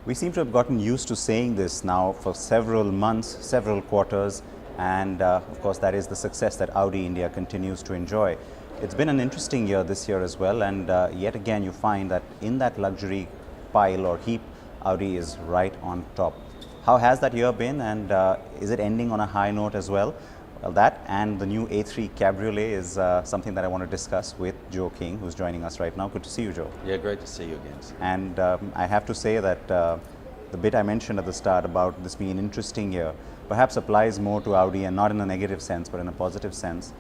We seem to have gotten used to saying this now for several months, several quarters, and of course that is the success that Audi India continues to enjoy. It's been an interesting year this year as well, and yet again you find that in that luxury pile or heap, Audi is right on top. How has that year been, and is it ending on a high note as well? Well, that and the new A3 Cabriolet is something that I want to discuss with Joe King, who's joining us right now. Good to see you, Joe. Yeah, great to see you again. And I have to say that the bit I mentioned at the start about this being an interesting year perhaps applies more to Audi, and not in a negative sense, but in a positive sense.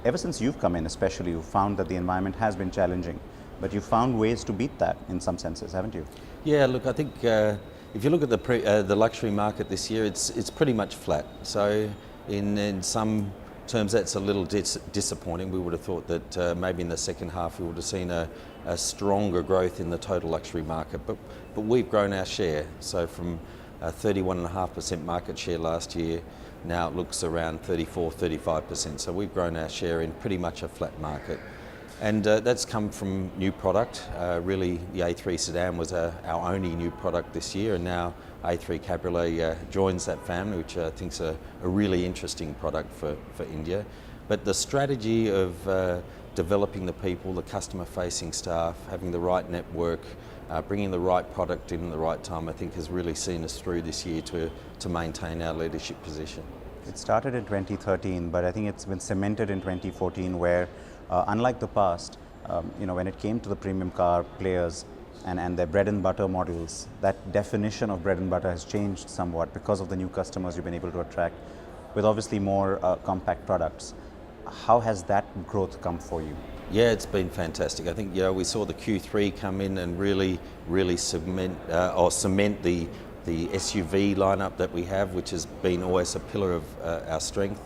Ever since you've come in, especially, you've found that the environment has been challenging, but you've found ways to beat that in some senses, haven't you? Yeah, look, I think if you look at the luxury market this year, it's pretty much flat. So in some terms, that's a little disappointing. We would have thought that maybe in the second half we would have seen a stronger growth in the total luxury market, but we've grown our share. So from 31.5% market share last year, now it looks around 34-35%. So we've grown our share in pretty much a flat market. And that's come from new product. Really, the A3 sedan was our only new product this year, and now A3 Cabriolet joins that family, which I think is a really interesting product for India. But the strategy of developing the people, the customer-facing staff, having the right network, bringing the right product in at the right time, I think has really seen us through this year to maintain our leadership position. It started in 2013, but I think it's been cemented in 2014, where unlike the past, when it came to the premium car players and their bread and butter models, that definition of bread and butter has changed somewhat because of the new customers you've been able to attract with obviously more compact products. How has that growth come for you? Yeah, it's been fantastic. I think we saw the Q3 come in and really cement the SUV lineup that we have, which has been always a pillar of our strength.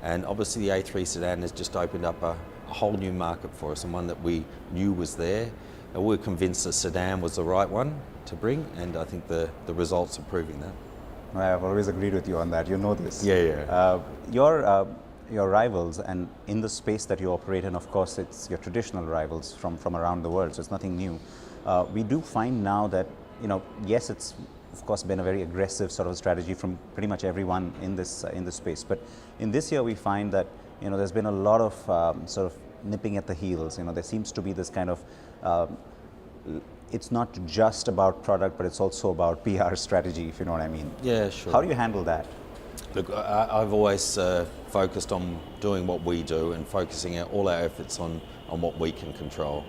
And obviously the A3 sedan has just opened up a whole new market for us, and one that we knew was there. And we were convinced the sedan was the right one to bring, and I think the results are proving that. I've always agreed with you on that. You know this. Yeah. Your rivals, and in the space that you operate in, of course, it's your traditional rivals from around the world, so it's nothing new. We do find now that, yes, it's of course been a very aggressive sort of strategy from pretty much everyone in this space. But in this year, we find that there's been a lot of sort of nipping at the heels. There seems to be this kind of it's not just about product, but it's also about PR strategy, if you know what I mean. Yeah, sure. How do you handle that? Look, I've always focused on doing what we do and focusing all our efforts on what we can control.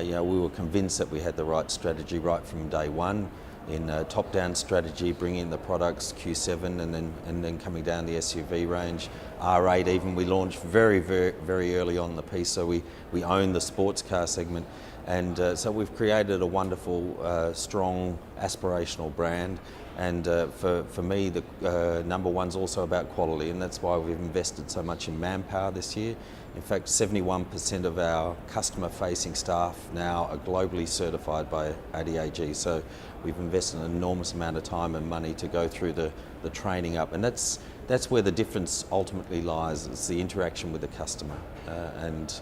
We were convinced that we had the right strategy right from day one, in top-down strategy, bringing in the products, Q7, and then coming down the SUV range, R8 even. We launched very early on the piece, so we own the sports car segment. And so we've created a wonderful, strong, aspirational brand. And for me, the number one's also about quality, and that's why we've invested so much in manpower this year. In fact, 71% of our customer-facing staff now are globally certified by ADAG. So we've invested an enormous amount of time and money to go through the training up, and that's where the difference ultimately lies. It's the interaction with the customer, and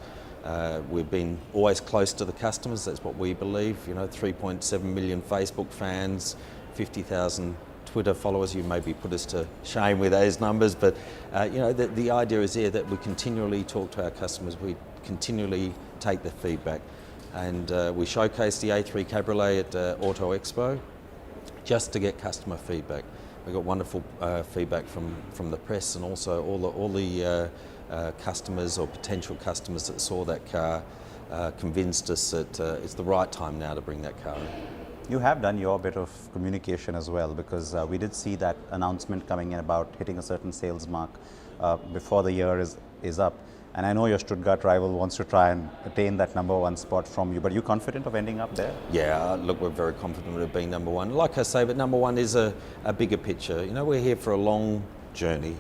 we've been always close to the customers. That's what we believe. 3.7 million Facebook fans, 50,000 Twitter followers. You maybe put us to shame with those numbers, but the idea is here that we continually talk to our customers, we continually take the feedback, and we showcase the A3 Cabriolet at Auto Expo just to get customer feedback. We got wonderful feedback from the press, and also all the customers or potential customers that saw that car convinced us that it's the right time now to bring that car in. You have done your bit of communication as well, because we did see that announcement coming in about hitting a certain sales mark before the year is up. And I know your Stuttgart rival wants to try and attain that number one spot from you, but are you confident of ending up there? Yeah, look, we're very confident of being number one. Like I say, but number one is a bigger picture. We're here for a long journey.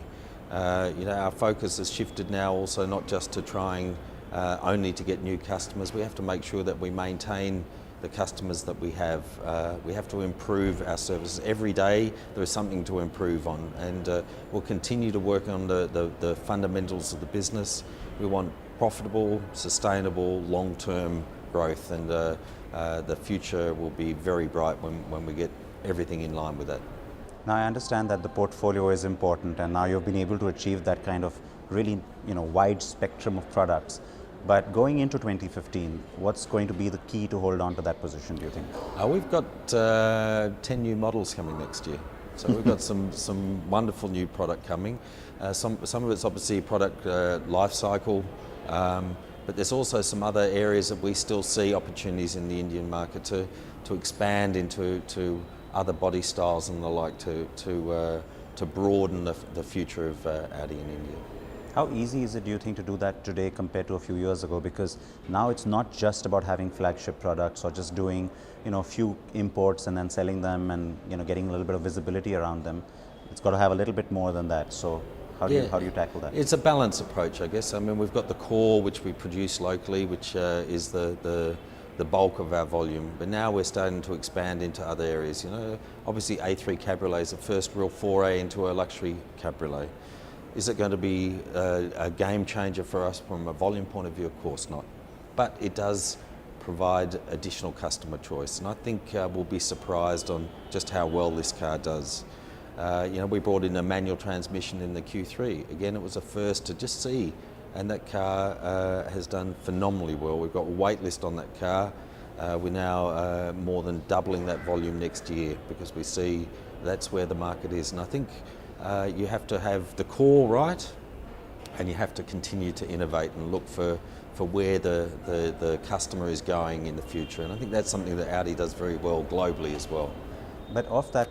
Our focus has shifted now also not just to trying only to get new customers. We have to make sure that we maintain the customers that we have. We have to improve our services. Every day there is something to improve on, and we'll continue to work on the fundamentals of the business. We want profitable, sustainable, long-term growth, and the future will be very bright when we get everything in line with that. Now I understand that the portfolio is important, and now you've been able to achieve that kind of really wide spectrum of products. But going into 2015, what's going to be the key to hold on to that position, do you think? We've got 10 new models coming next year. So we've got some wonderful new product coming. Some of it's obviously product life cycle, but there's also some other areas that we still see opportunities in the Indian market to expand into other body styles and the like to broaden the future of Audi in India. How easy is it, do you think, to do that today compared to a few years ago? Because now it's not just about having flagship products or just doing a few imports and then selling them and getting a little bit of visibility around them. It's got to have a little bit more than that. So how do you tackle that? It's a balanced approach, I guess. I mean, we've got the core, which we produce locally, which is the bulk of our volume. But now we're starting to expand into other areas. Obviously A3 Cabriolet is the first real foray into a luxury cabriolet. Is it going to be a game changer for us from a volume point of view? Of course not. But it does provide additional customer choice. And I think we'll be surprised on just how well this car does. We brought in a manual transmission in the Q3. Again, it was a first to just see. And that car has done phenomenally well. We've got a wait list on that car. We're now more than doubling that volume next year because we see that's where the market is. And I think you have to have the core right, and you have to continue to innovate and look for where the customer is going in the future. And I think that's something that Audi does very well globally as well. But of that,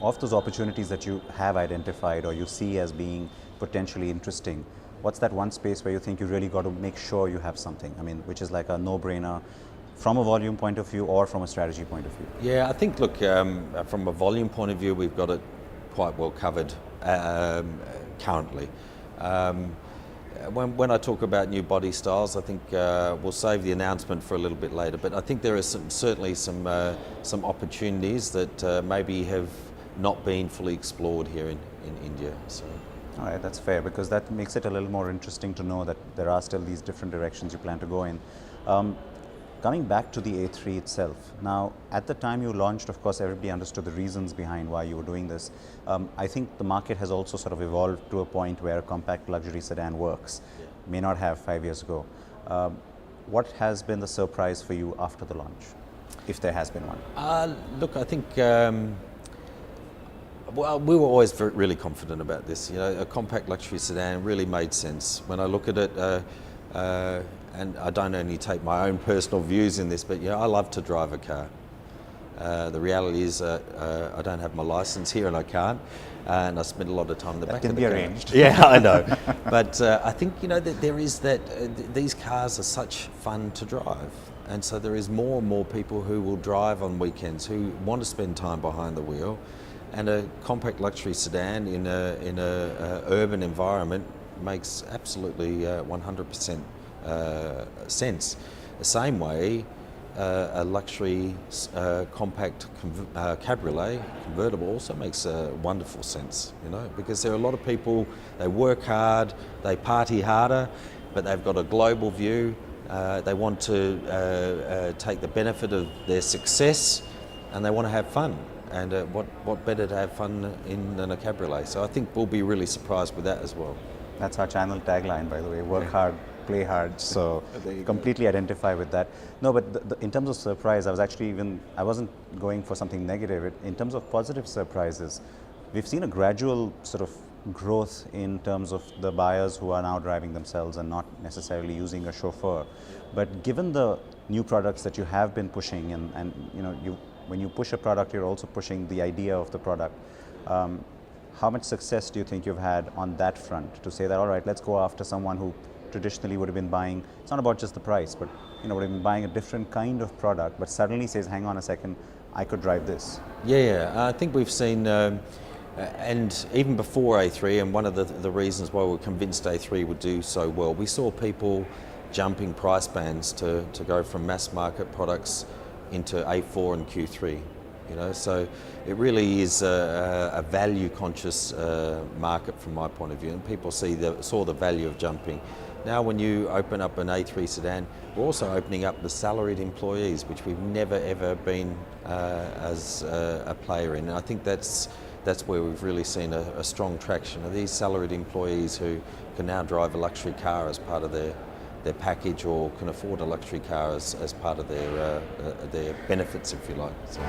of those opportunities that you have identified or you see as being potentially interesting, what's that one space where you think you really got to make sure you have something? I mean, which is like a no-brainer from a volume point of view or from a strategy point of view? Yeah, I think, look, from a volume point of view, we've got it quite well covered currently. When I talk about new body styles, I think we'll save the announcement for a little bit later, but I think there are certainly some opportunities that maybe have not been fully explored here in India. So. All right, that's fair, because that makes it a little more interesting to know that there are still these different directions you plan to go in. Coming back to the A3 itself, now at the time you launched, of course, everybody understood the reasons behind why you were doing this. I think the market has also sort of evolved to a point where a compact luxury sedan works. Yeah. May not have 5 years ago. What has been the surprise for you after the launch, if there has been one? Look, I think well, we were always really confident about this. A compact luxury sedan really made sense. When I look at it, and I don't only take my own personal views in this, but I love to drive a car. The reality is I don't have my license here and I can't, and I spend a lot of time in the back of the car. That can be arranged. Yeah, I know. But I think that there is that these cars are such fun to drive, and so there is more and more people who will drive on weekends who want to spend time behind the wheel, and a compact luxury sedan in a urban environment makes absolutely 100% sense. The same way, a luxury compact cabriolet convertible also makes wonderful sense, because there are a lot of people, they work hard, they party harder, but they've got a global view. They want to take the benefit of their success, and they want to have fun. And what better to have fun in than a cabriolet? So I think we'll be really surprised with that as well. That's our channel tagline, by the way, work hard, play hard, so completely identify with that. No, but in terms of surprise, I wasn't going for something negative. In terms of positive surprises, we've seen a gradual sort of growth in terms of the buyers who are now driving themselves and not necessarily using a chauffeur. But given the new products that you have been pushing, and when you push a product, you're also pushing the idea of the product. How much success do you think you've had on that front to say that, all right, let's go after someone who traditionally would have been buying, it's not about just the price, but would have been buying a different kind of product, but suddenly says, hang on a second, I could drive this. Yeah, I think we've seen, and even before A3, and one of the reasons why we're convinced A3 would do so well, we saw people jumping price bands to go from mass market products into A4 and Q3. So it really is a value-conscious market from my point of view, and people saw the value of jumping. Now when you open up an A3 sedan, we're also opening up the salaried employees, which we've never ever been as a player in. And I think that's where we've really seen a strong traction of these salaried employees who can now drive a luxury car as part of their package, or can afford a luxury car as part of their benefits, if you like. So.